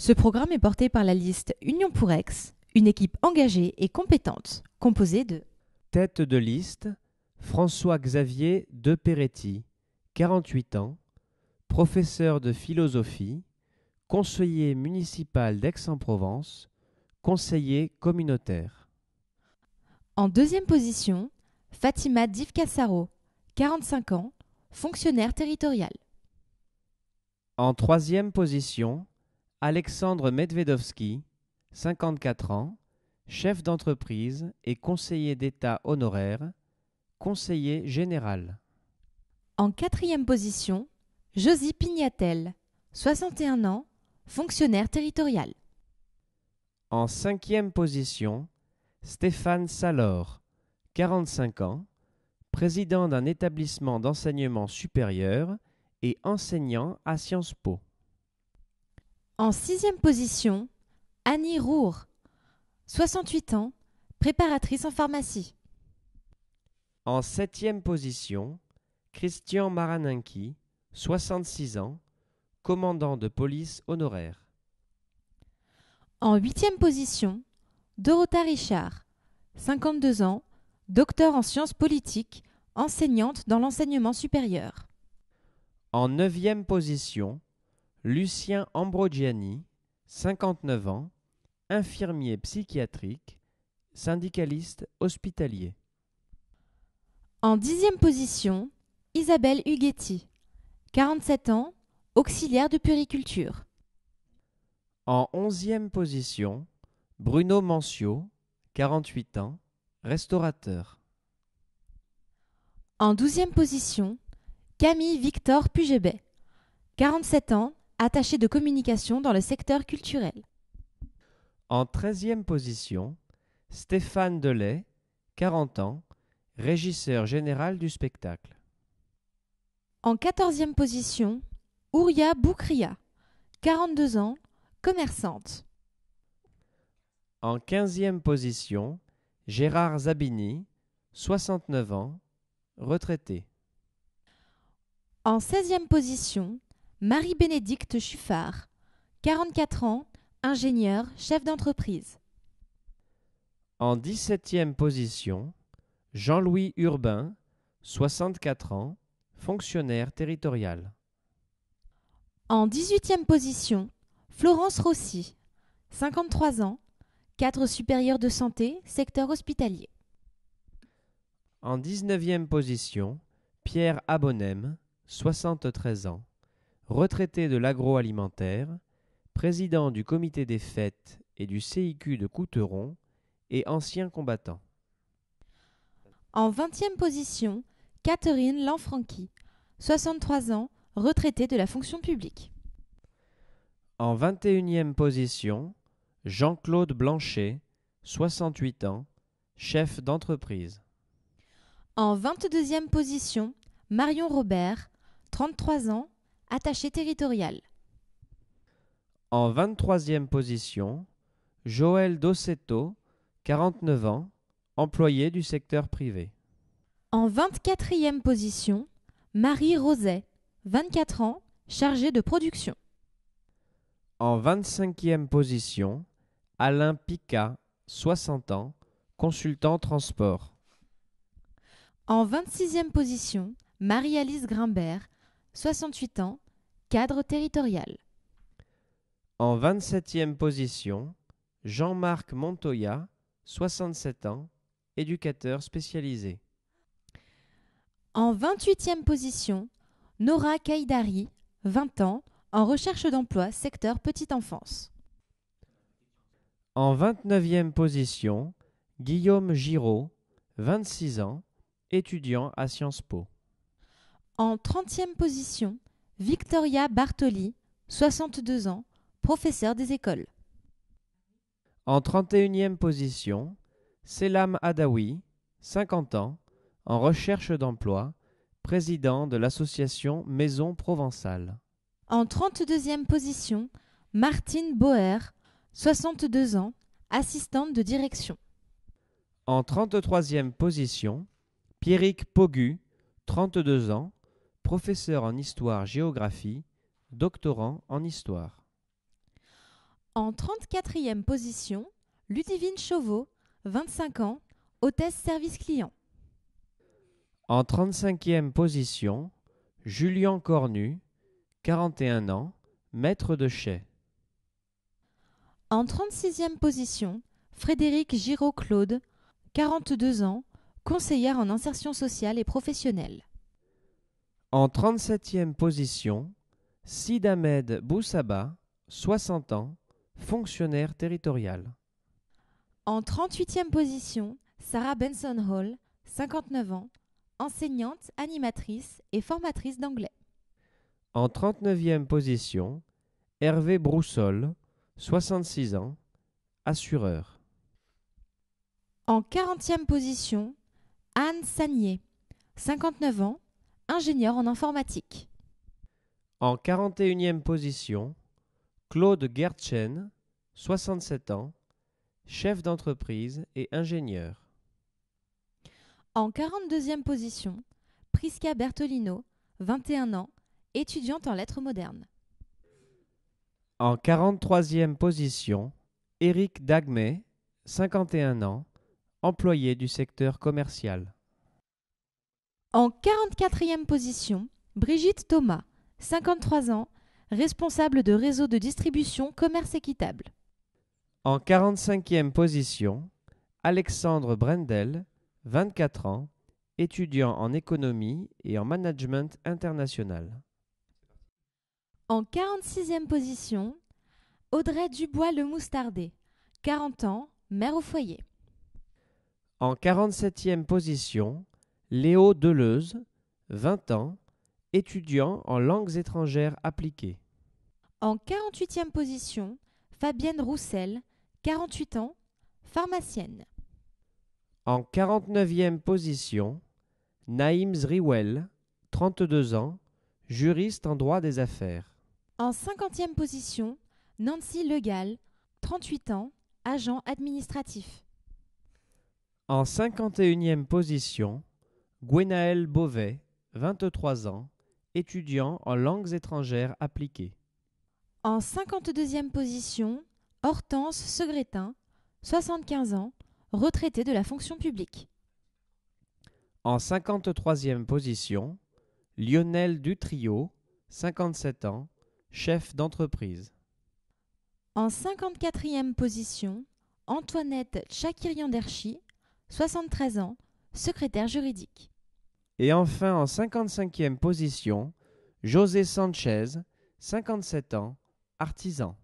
Ce programme est porté par la liste Union pour Aix, une équipe engagée et compétente, composée de Tête de liste, François-Xavier De Peretti, 48 ans, professeur de philosophie, conseiller municipal d'Aix-en-Provence, conseiller communautaire. En deuxième position, Fatima Divkassaro, 45 ans, fonctionnaire territorial. En troisième position, Alexandre Medvedovski, 54 ans, chef d'entreprise et conseiller d'État honoraire, conseiller général. En quatrième position, Josie Pignatel, 61 ans, fonctionnaire territorial. En cinquième position, Stéphane Salor, 45 ans, président d'un établissement d'enseignement supérieur et enseignant à Sciences Po. En sixième position, Annie Roure, 68 ans, préparatrice en pharmacie. En septième position, Christian Maraninki, 66 ans, commandant de police honoraire. En huitième position, Dorota Richard, 52 ans, docteur en sciences politiques, enseignante dans l'enseignement supérieur. En neuvième position, Lucien Ambrogiani, 59 ans, infirmier psychiatrique, syndicaliste hospitalier. En dixième position, Isabelle Huguetti, 47 ans, auxiliaire de puériculture. En onzième position, Bruno Mancio, 48 ans, restaurateur. En douzième position, Camille Victor Pugebet, 47 ans, attaché de communication dans le secteur culturel. En treizième position, Stéphane Delay, 40 ans, régisseur général du spectacle. En quatorzième position, Ouria Boukria, 42 ans, commerçante. En quinzième position, Gérard Zabini, 69 ans, retraité. En seizième position, Marie-Bénédicte Chuffard, 44 ans, ingénieur, chef d'entreprise. En dix-septième position, Jean-Louis Urbain, 64 ans, fonctionnaire territorial. En 18e position, Florence Rossi, 53 ans, cadre supérieur de santé, secteur hospitalier. En 19e position, Pierre Abonem, 73 ans, retraité de l'agroalimentaire, président du comité des fêtes et du CIQ de Couteron et ancien combattant. En 20e position, Catherine Lanfranchi, 63 ans, retraitée de la fonction publique. En 21e position, Jean-Claude Blanchet, 68 ans, chef d'entreprise. En 22e position, Marion Robert, 33 ans, attachée territoriale. En 23e position, Joël Dossetto, 49 ans, employé du secteur privé. En 24e position, Marie Roset, 24 ans, chargée de production. En 25e position, Alain Picat, 60 ans, consultant transport. En 26e position, Marie-Alice Grimbert, 68 ans, cadre territorial. En 27e position, Jean-Marc Montoya, 67 ans, éducateur spécialisé. En 28e position, Nora Kaidari, 20 ans, en recherche d'emploi, secteur petite enfance. En 29e position, Guillaume Giraud, 26 ans, étudiant à Sciences Po. En 30e position, Victoria Bartoli, 62 ans, professeur des écoles. En 31e position, Selam Adawi, 50 ans, en recherche d'emploi, président de l'association Maison Provençale. En 32e position, Martine Boer, 62 ans, assistante de direction. En 33e position, Pierrick Pogu, 32 ans, professeur en histoire-géographie, doctorant en histoire. En 34e position, Ludivine Chauveau, 25 ans, hôtesse service client. En 35e position, Julien Cornu, 41 ans, maître de chais. En 36e position, Frédéric Giraud-Claude, 42 ans, conseillère en insertion sociale et professionnelle. En 37e position, Sid Ahmed Boussaba, 60 ans, fonctionnaire territorial. En 38e position, Sarah Benson Hall, 59 ans, enseignante, animatrice et formatrice d'anglais. En 39e position, Hervé Broussol, 66 ans, assureur. En 40e position, Anne Sagnier, 59 ans, ingénieure en informatique. En 41e position, Claude Gertchen, 67 ans, chef d'entreprise et ingénieur. En 42e position, Prisca Bertolino, 21 ans, étudiante en lettres modernes. En 43e position, Éric Dagmé, 51 ans, employé du secteur commercial. En 44e position, Brigitte Thomas, 53 ans, responsable de réseau de distribution Commerce Équitable. En 45e position, Alexandre Brendel, 24 ans, étudiant en économie et en management international. En 46e position, Audrey Dubois-Le Moustardé, 40 ans, mère au foyer. En 47e position, Léo Deleuze, 20 ans, étudiant en langues étrangères appliquées. En 48e position, Fabienne Roussel, 48 ans, pharmacienne. En 49e position, Naïm Zriwel, 32 ans, juriste en droit des affaires. En 50e position, Nancy Legal, 38 ans, agent administratif. En 51e position, Gwenaël Beauvais, 23 ans, étudiant en langues étrangères appliquées. En 52e position, Hortense Segretin, 75 ans, retraitée de la fonction publique. En 53e position, Lionel Dutrio, 57 ans, chef d'entreprise. En 54e position, Antoinette Tchakirian-Derchi, 73 ans, secrétaire juridique. Et enfin en 55e position, José Sanchez, 57 ans, artisan.